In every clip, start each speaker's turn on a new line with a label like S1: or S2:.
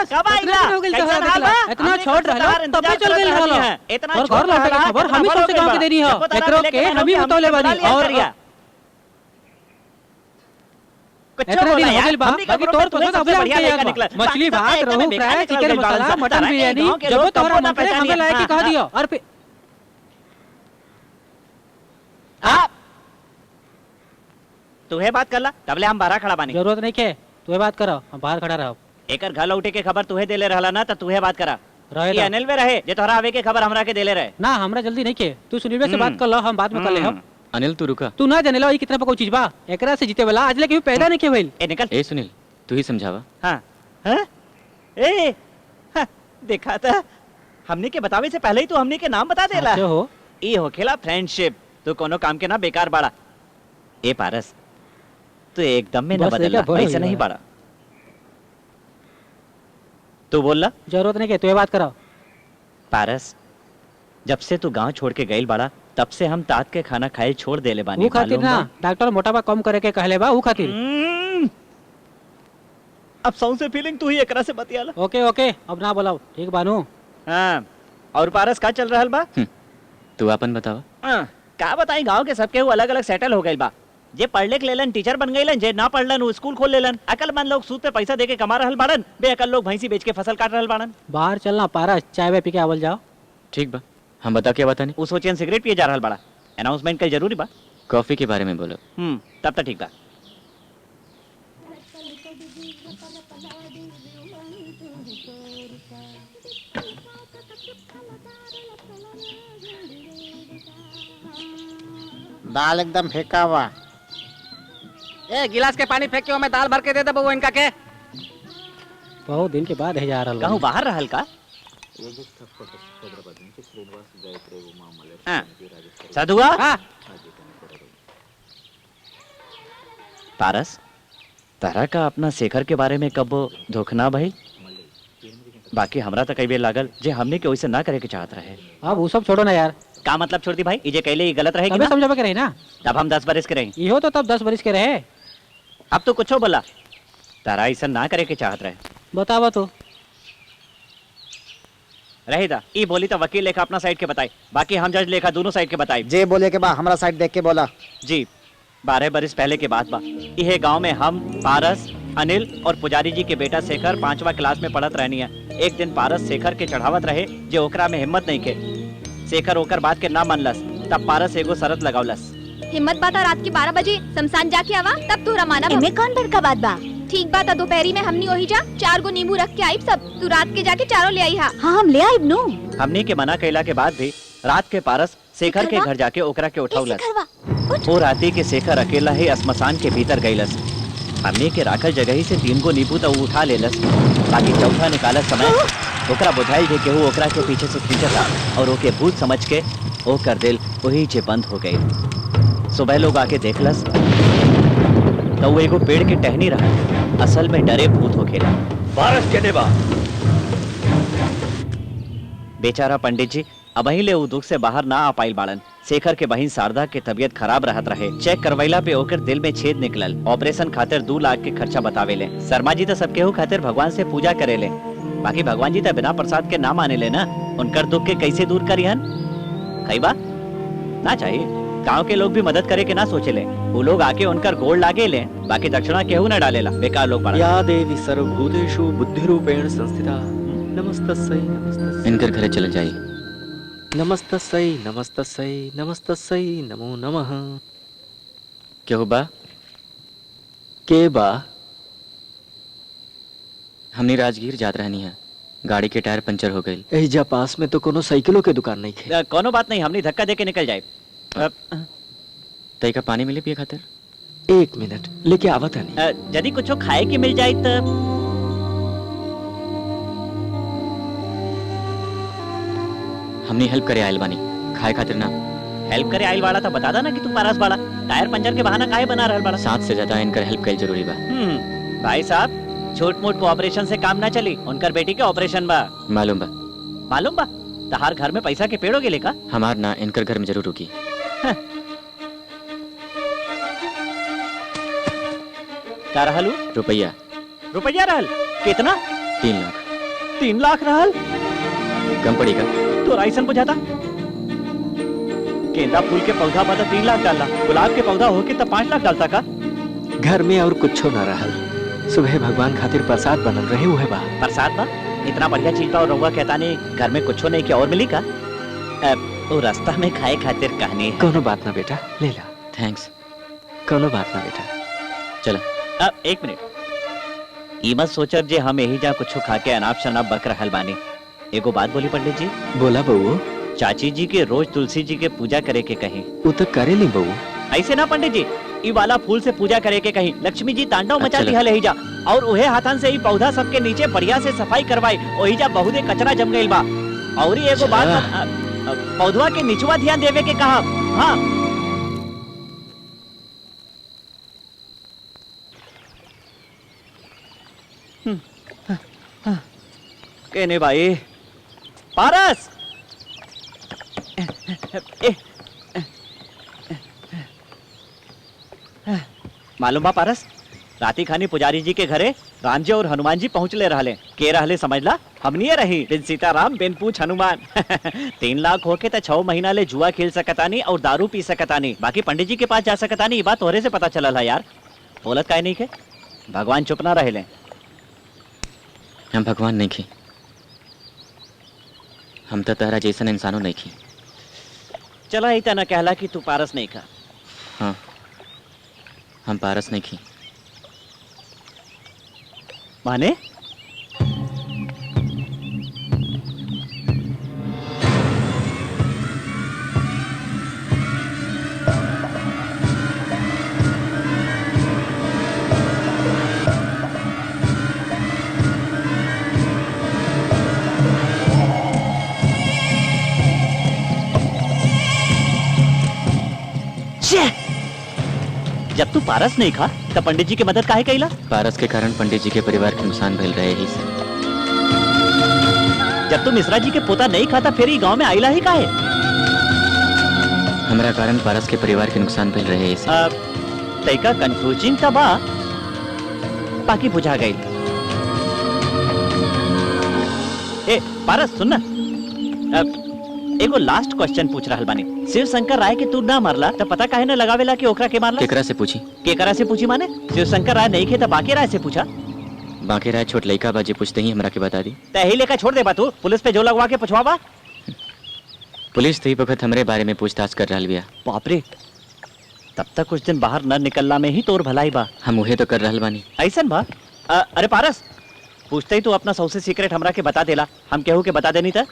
S1: पारस
S2: कब आइला?
S1: कैसन हाल बा?
S2: इतना छोड़ रहलो तब भी चल गइल रहलो।
S1: इतना
S2: और
S1: छोड़
S2: घर लौटे के खबर हम ही सबसे गांव के देनी है। एकरो के हम ही बतौले बानी। और इतना दिन हो गइल बा बाकी तोर पसंद अब बढ़िया निकला। मछली भात रहू फ्राई चिकन मसाला मटन बिरयानी जब तोहरा मन करे हमें लाए के कह दियो। और
S1: तुहे बात करला तबले हम बाहर खड़ा बानी।
S2: जरूरत नहीं के तुहे बात करो हम बाहर खड़ा रहो।
S1: एकर घर लौटे के खबर तुहे देले रहला ना त तुहे बात करा।
S2: रहे
S1: ये अनिल में रहे जे तोहरा आवे के खबर हमरा के देले रहे
S2: ना। हमरा जल्दी नहीं के तू सुनील से बात कर लो हम बाद में कर ले हम।
S3: अनिल तू रुका।
S2: तू ना जाने लो ई कितना पे कोई चीज बा एकरा से जीते वाला आज ले के पैदा नहीं के भइल।
S1: ए निकल।
S3: ए सुनील तू ही समझावा।
S1: हां हां ए देखा था हमने के बतावे से पहले ही तू हमने के नाम बता देला
S2: हो।
S1: ई होखेला फ्रेंडशिप। तू कोनो काम के ना बेकार बाड़ा। ए पारस तू एकदम में ना बदलला ऐसा नहीं बाड़ा। तू बोलला
S2: जरूरत नहीं के तू ये बात करो।
S1: पारस जब से तू गांव छोड़ के गइल बाड़ा तब से हम तात के खाना खाए छोड़ देले बानी।
S2: वो खातिर ना डॉक्टर मोटापा कम करे के कहले बा वो खातिर।
S1: अब साउंड से फीलिंग तू ही एकरा से बतियाला।
S2: ओके ओके अब ना बोलाओ ठीक बानू।
S1: हां और पारस का चल रहल बा?
S3: तू अपन बतावा।
S1: हां का बताई गांव के सबके अलग अलग सेटल हो गइल बा। जे पढ़ लिख लेलन टीचर बन गइलन जे ना पढ़लन वो स्कूल खोल लेलन। अकलमंद लोग सूद पे पैसा देके कमा रहल बाड़न। बेअकल लोग भैंसी बेच के फसल काट रहल बाड़न।
S2: बाहर चलना पारस चाय वे पी के आवल जाओ।
S3: ठीक बा हम बता के बतानी।
S1: वो सोचेन सिगरेट पिए जा रहल बाड़ा। अनाउंसमेंट कल जरूरी बा।
S3: कॉफी के बारे में बोलो।
S1: तब तक ठीक बा।
S4: दाल एकदम फेंका हुआ।
S5: ए गिलास के पानी फेंक के मैं दाल भर के दे दे बबू इनका के।
S2: बहुत दिन के बाद है जा रहल।
S1: कहूं बाहर रहल का? साधुआ पारस तारा का अपना शेखर के बारे में कब धोखना भाई? बाकी हमरा तो कई बेर लागल जे हमने के वैसे ना करे के चाहत रहे।
S2: अब वो सब छोड़ो ना यार।
S1: का मतलब छोड़ दी भाई? इजे कहले ये गलत रहेगी
S2: ना?
S1: समझावे
S2: के रही ना।
S1: तब हम 10 बरस के रही।
S2: इहो तो तब 10 बरस के रहे।
S1: अब तो कुछ बोला तारा ऐसा ना करे के चाहत रहे।
S2: बतावा तो
S1: रहेगा ई बोली तो वकील लेखा अपना साइड के बताई। बाकी हम जज लेखा दोनों साइड के बताई।
S4: जे बोले के बा हमरा साइड देख के बोला।
S1: जी 12 बरस पहले के बात बा। यह गांव में हम पारस अनिल और पुजारी जी के बेटा शेखर 5वां क्लास में पढ़त रहनी है। एक दिन पारस शेखर के चढ़ावत रहे जो ओकरा में हिम्मत नहीं के। शेखर ओकर बात के ना मनलस तब पारस एगो शरत लगावलस।
S6: हिम्मत बात रात के 12 बजे शमशान जाके आवा तब तोरा माना।
S7: इनमें कौन बड़का बात बा?
S6: ठीक बात है दोपहरी में हमनी वही जा 4 गो नींबू रख के आई सब। तू रात के जाके चारों ले आई।
S7: हाँ हम ले आई नो।
S1: हमने के मना कैला के बाद भी रात के पारस शेखर के घर जाके ओकरा के उठावलस। वो राती के शेखर अकेला ही श्मशान के भीतर गईलस। हमने के राखल जगह ही से 3 गो नींबू तो उठा लेलस। बाकी चौथा निकालत समय ओकरा बुझाइल जे केहू ओकरा के पीछे से खींचता और ओके भूत समझ के ओकर दिल वही जे बंद हो गई। सुबह लोग आके देखलस तो वो एगो पेड़ के टहनी रहा। असल में डरे भूत होखेला।
S8: पारस के देवा
S1: बेचारा पंडित जी अबही ले उ दुख से बाहर ना आ पाइल बाड़न। शेखर के बहिन शारदा के तबीयत खराब रहत रहे। चेक करवैला पे ओकर दिल में छेद निकलल। ऑपरेशन खातिर 2 लाख के खर्चा बतावेले। शर्मा जी तो सब केहू खातिर भगवान से पूजा करेले। बाकी भगवान जी तो बिना प्रसाद के ना माने ले ना। उनकर दुख के कैसे दूर करिहन? कई बार ना चाहिए। गांव के लोग भी मदद करे के ना सोचेले। वो लोग आके उनकर गोड़ लागे ले। बाकी दक्षिणा केहू न डालेला। बेकार लोग बड़ा।
S8: या देवी सर्वभूतेषु बुद्धिरूपेण संस्थिता नमस्तस्यै नमस्तस्यै।
S3: इनकर घरे चले जाइए।
S8: नमस्तस्यै नमस्तस्यै नमस्तस्यै नमो नमः।
S3: क्या बा?
S8: के बा?
S3: हमने राजगीर जात रहनी है। गाड़ी के टायर पंचर हो गई।
S8: एहिजा पास में तो कोनो साइकिलों के दुकान नहीं खे।
S1: कोनो बात नहीं हमने धक्का दे के निकल जाए।
S3: तई का पानी मिले पिए खातिर?
S8: 1 मिनट लेके आवत है।
S1: यदि कुछ खाए के मिल जाए तो
S3: हमने हेल्प करे आयल बानी खाए खातिर ना।
S1: हेल्प करे आयल वाला तो बता दा ना कि तू पारस बाड़ा। टायर पंचर के बहाना काहे बना रहल बाड़ा?
S3: 7 से ज्यादा इनकर हेल्प कईल जरूरी बा।
S1: भाई साहब छोट मोट को ऑपरेशन से काम ना चली। उनकर बेटी के ऑपरेशन बा।
S3: मालूम बा।
S1: मालूम बा? तहार घर में पैसा के पेड़ों के लेका?
S3: हमार ना इनकर घर में जरूर रुकी।
S1: क्या रहलू?
S3: रुपया
S1: रहल? कितना?
S3: 3 लाख।
S1: 3 लाख रहल
S3: कम पड़ेगा।
S1: तो राइसन बुझाता गेंदा फूल के पौधा पर तो 3 लाख डालना, गुलाब के पौधा होके तो 5 लाख डालता का।
S8: घर में और कुछ न रहल, सुबह भगवान खातिर प्रसाद बनल रहे हुए बा।
S1: प्रसाद बा इतना बढ़िया चीज बा और रहुआ कहता नहीं घर में कुछ नहीं क्या और मिली का। वो रास्ता में खाए खातिर कहानी।
S8: कोनो बात ना बेटा, ले ला।
S3: थैंक्स।
S8: कोनो बात ना बेटा,
S3: चला।
S1: 1 मिनट, ई मत सोचब जे हम यही जा कुछ खा के अनाप शनाप बक रहल बानी। एगो बात बोली पंडित जी।
S8: बोला बहू।
S1: चाची जी के रोज तुलसी जी के पूजा करे के कहीं।
S8: वो तो करे ली बहू।
S1: ऐसे ना पंडित जी, ई वाला फूल से पूजा करे के कहीं। लक्ष्मी जी तांडव मचा दी हल जा और उहे हाथन से ई पौधा सबके नीचे बढ़िया से सफाई करवाई। वही जा बहुते कचरा जम गइल बा। और ही एगो बात, पौधवा के निचवा ध्यान देवे के कहा। हाँ कहने भाई पारस मालूम बा पारस, राती खानी पुजारी जी के घरे राम जी और हनुमान जी पहुंचले रहले। के रहले समझला? हमनिए रही बिन सीताराम बिन पूछ हनुमान। 3 लाख होके तो 6 महीना ले जुआ खेल सकतानी और दारू पी सकतानी, बाकी पंडित जी के पास जा सकतानी। ये बात तोहरे से पता चलल है यार। बोलत काहे नहीं के? भगवान चुप ना रहेले।
S3: हम भगवान नहीं खी, हम तो तहरा जैसन इंसानों नहीं खी।
S1: चला ही तना कहला कि तू पारस नहीं खा।
S3: हाँ, हम पारस नहीं खी।
S1: माने? जब तू पारस नहीं खा तब पंडित जी की मदद काहे कइला?
S3: पारस के कारण पंडित जी के परिवार के नुकसान भइल रहे ही से।
S1: जब तू मिश्रा जी के पोता नहीं खाता फिर ही गांव में आइला ही काहे?
S3: हमारा कारण पारस के परिवार के नुकसान भइल रहे ही से।
S1: तैका कंफ्यूजिंग था बा, बाकी बुझा गई। ए पारस सुन ना, एगो लास्ट क्वेश्चन पूछ रहल बानी। शिव शंकर राय के तू ना मारला तो पता काहे ना लगावेला कि ओकरा के मारला?
S3: केकरा से पूछी?
S1: केकरा से पूछी माने? शिव शंकर राय नहीं खे तो बाकी राय से पूछा।
S3: बाकी राय छोट लड़का बाजी पूछते ही हमरा के बता दी।
S1: तही लेकर छोड़ दे बा तू, पुलिस पे जो लगवा के पूछवाबा।
S3: पुलिस तो ही वक्त हमरे बारे में पूछताछ कर रहल बिया।
S1: बाप रे, तब तक कुछ दिन बाहर न निकलना में ही तोर भलाई बा।
S3: हम उहे तो कर रहल बानी।
S1: ऐसन बा? अरे पारस, पूछते ही तू अपना सबसे सीक्रेट हमरा के बता देला, हम केहू के बता देनी था।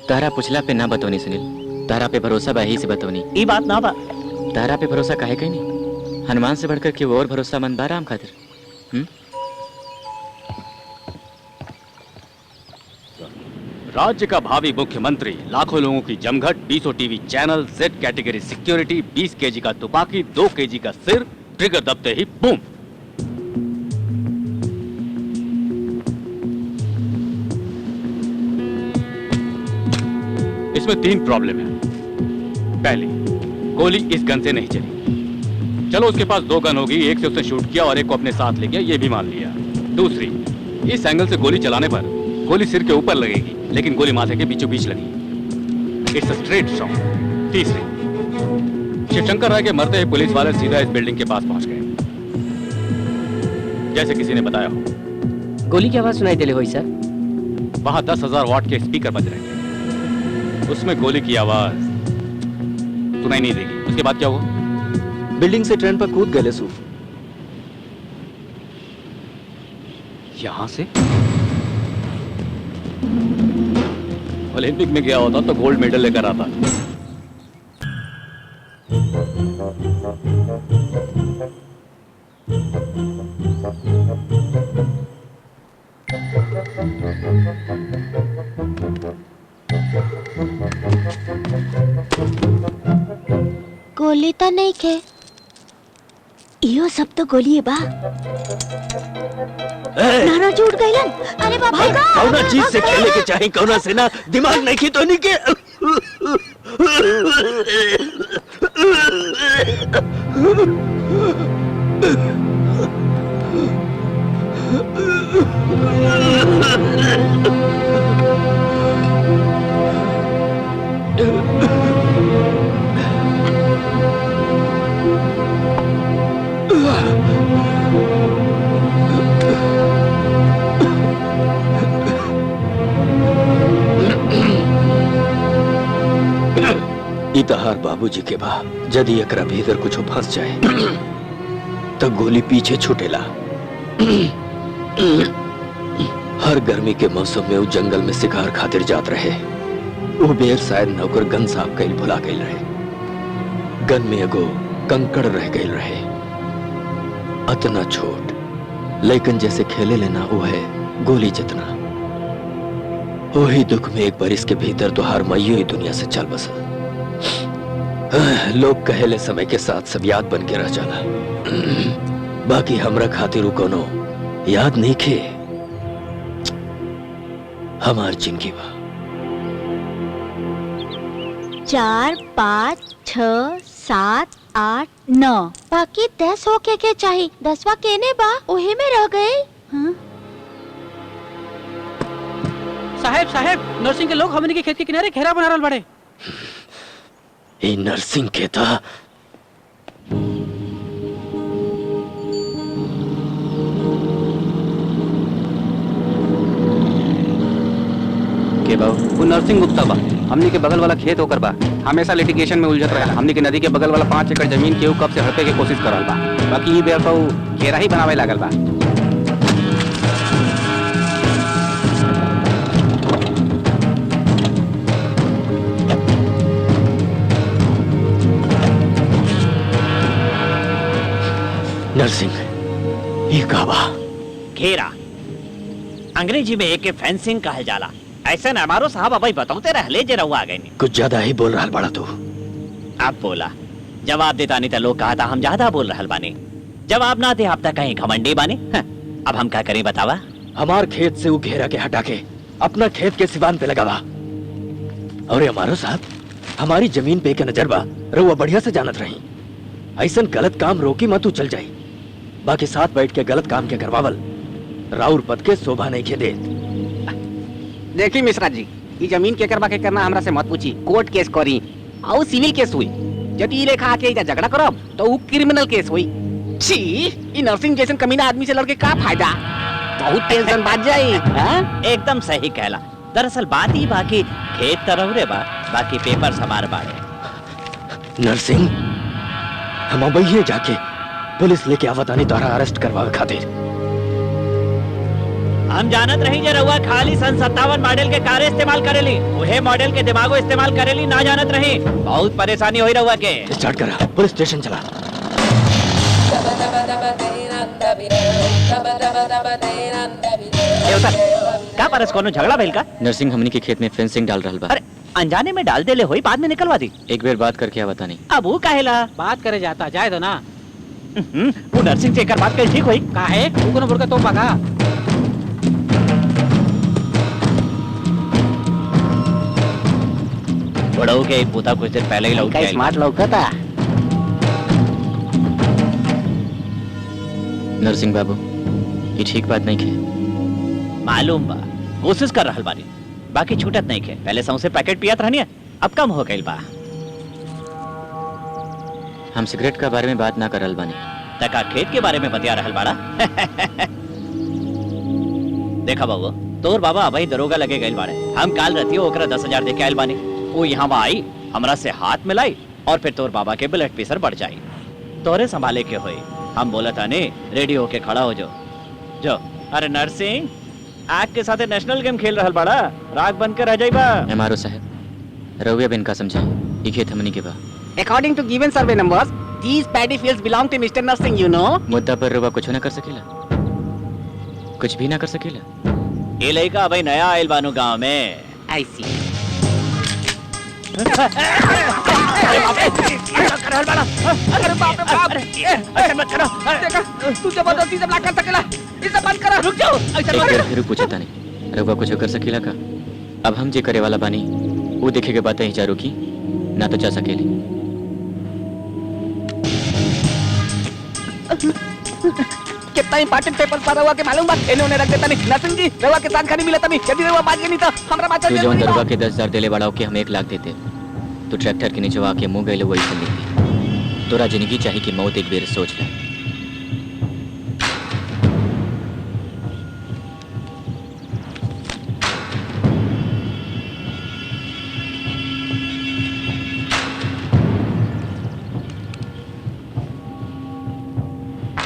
S3: तारा पुछला पे ना बतौनी सुनील, तारा पे भरोसा बा ही से बतौनी।
S1: ई बात ना बा।
S3: तारा पे भरोसा काहे कहीं नहीं? हनुमान से बढ़कर के वो और भरोसामंद बा राम खातिर।
S9: राज्य का भावी मुख्यमंत्री, लाखों लोगों की जमघट, 200 TV channel, Z category security, 20 KG का तुपाकी, 2 केजी का सिर, ट्रिगर दबते ही बूम। इसमें 3 प्रॉब्लम है। पहली, गोली इस गन से नहीं चली। चलो उसके पास 2 गन होगी, एक से उसने शूट किया और एक को अपने साथ ले गया, ये भी मान लिया। दूसरी, इस एंगल से गोली चलाने पर गोली सिर के ऊपर लगेगी लेकिन गोली माथे के बीचों बीच लगी। It's a straight shot. तीसरी, शिवशंकर राय के मरते ही पुलिस वाले सीधा इस बिल्डिंग के पास पहुंच गए, जैसे किसी ने बताया हो।
S5: गोली की आवाज सुनाई देले होई सर।
S9: वहां 10,000 वाट के स्पीकर बज रहे थे, उसमें गोली की आवाज सुनाई नहीं देगी। उसके बाद क्या हुआ?
S8: बिल्डिंग से ट्रेन पर कूद गए सूफ।
S9: यहां से ओलंपिक में गया होता तो गोल्ड मेडल लेकर आता।
S7: गोली तो नहीं खे, इहो सब तो गोली है बा। नाना झूठ गइलन। अरे बाप रे,
S8: कौना चीज से खेले के चाहे, कौना से ना, दिमाग नहीं की तो नहीं के। इतहार बाबूजी के बा यदि एकरा भीतर कुछ फंस जाए तो गोली पीछे छूटेला। हर गर्मी के मौसम में वो जंगल में शिकार खातिर जात रहे। वो बेर शायद नौकर गन साफ कईल भुला गईल रहे। गन में एगो कंकड़ रह गईल रहे। अतना छोट लेकिन जैसे खेले लेना वो है गोली जितना। वही दुख में एक बरिस के भीतर तो हर मइयो ही दुनिया से चल बसा। लोग कहेले समय के साथ सब याद बन के रह जाला। बाकी हमरा खातिर उ कोनो याद नहीं खे। हमार जिंदगी बा।
S7: 4, 5, 6, 7, 8, 9 बाकी 10 होके के चाहिए। 10वां केने बा ओहे में रह गए। हाँ?
S2: साहेब नरसिंह के लोग हमनी के खेत के किनारे घेरा बना रहल बड़े।
S8: ये नरसिंह के था।
S5: के बाबू वो नरसिंह गुप्ता बा। हमनी के बगल वाला खेत होकर बा। हमेशा लिटिगेशन में उलझत रहा। हमनी के नदी के बगल वाला 5 एकड़ जमीन के कब से हड़पे के कोशिश करल बा। बाकी ये बेर तो घेरा ही बनावे लागल बा।
S8: नरसिंह ये काबा
S1: घेरा अंग्रेजी में एक फेंसिंग कहल जाला। ऐसा न हमारो साहब अभी बताते रहले जे रहुआ आ गए।
S8: कुछ ज्यादा ही बोल रहा बड़ा तू।
S1: अब बोला जवाब देता नहीं तो लोग कहा था हम ज्यादा बोल रहल बानी। जवाब ना दे आप तक कहीं घमंडी बानी। अब हम क्या करें बतावा।
S8: हमार खेत से वो घेरा के हटा के अपना खेत के सिवान पे लगावा। और हमारो साहब हमारी जमीन पे के नजर बा रहुआ बढ़िया से जानत रही। ऐसा गलत काम रोकी मत तू चल जाई। बाकी साथ बैठ के गलत काम के करवावल राउर पद के शोभा नहीं के दे।
S5: देखी मिश्रा जी ये जमीन के करवा के करना हमरा से मत पूछी। कोर्ट केस करी और सिविल केस हुई। यदि ये लेखा आके इधर झगड़ा करब तो वो क्रिमिनल केस हुई। छी ये नरसिंह जैसन कमीना आदमी से लड़के का फायदा। बहुत टेंशन बात जाई।
S1: एकदम सही कहला। दरअसल बात ही बाकी खेत तरह बा बाकी पेपर हमार बाड़े।
S8: नरसिंह हम अब जाके पुलिस लेके आवतानी तोहरा अरेस्ट करवावे खातिर।
S1: हम जानत रही जे रहुआ खाली सन 57 मॉडल के कार इस्तेमाल करेली। वहे मॉडल के दिमागो इस्तेमाल करेली ना जानत रही। बहुत परेशानी होई रहुआ के।
S8: स्टार्ट करा पुलिस स्टेशन चला।
S1: का परस कोनो झगड़ा भइल का?
S3: नरसिंह हमनी के खेत में फेंसिंग डाल रहल बा।
S1: अरे अनजाने में डाल देले होई बाद में निकलवा दी।
S3: एक बार बात करके आवता नहीं।
S1: अब वो काहेला
S2: बात करे जाता जाए तो ना।
S1: वो नरसिंह से एक बात कर ठीक होई।
S2: काहे तू कोनो बुड़का तो पागा।
S1: बड़ो के एक पोता कुछ देर पहले ही लौट गया।
S5: स्मार्ट लौकता।
S3: नरसिंह बाबू ये ठीक बात नहीं खे।
S1: मालूम बा कोशिश कर रहल बानी बाकी छूटत नहीं खे। पहले सौंसे पैकेट पियात रहनी अब कम हो गइल बा।
S3: हम सिगरेट का बारे में बात ना करल बानी।
S1: तका खेत के बारे में बतिया रहल बाड़ा। देखा बाबू तोर बाबा अभी दरोगा लगे गइल बाड़े। हम काल रतियो ओकरा 10,000 दे के आइल बानी। वो यहाँ आई हमरा से हाथ मिलाई और फिर तोर बाबा के ब्लड प्रेशर बढ़ जाई। तोरे संभाले के होई। हम बोला था ने रेडी होके खड़ा हो जो। अरे नरसिंह आग के साथ नेशनल गेम खेल रहल बाड़ा। राग बन के रह जाइबा।
S3: एमआरओ साहब रउआ बिन का समझाई ये खेत हमनी के बा।
S5: According to given survey numbers, these paddy fields belong to Mr. Nursing, you know.
S3: मुद्दा पर रउआ कुछ ना कर सकेला। कुछ भी ना कर सकेला।
S1: ये लड़का भाई नया आयल बानू गांव में।
S5: I see. अरे बाप रे बाप। ऐसा मत करो। देखा तू जबरदस्ती से ब्लॉक कर सकेला। इसे बंद करो। रुक जाओ। ऐसा मत करो।
S3: फिर पूछता नहीं रउआ कुछ कर सकेला का। अब हम जे करे वाला बानी वो देखे के बातें ही चारों की ना तो जा सकेली।
S5: कितना इंपॉर्टेंट पेपर पर रवा के मालूम बा इन्होंने रख देता नहीं नरसिंह जी रवा के साथ खानी मिला तभी यदि रवा बात नहीं था हमरा बात
S3: तू जवन दरवा के 10,000 देले बड़ाओ के हम 1 लाख देते तो ट्रैक्टर के नीचे आके मुंह गइले वही से लेती तोरा जिंदगी चाहे कि मौत एक बेर सोच ले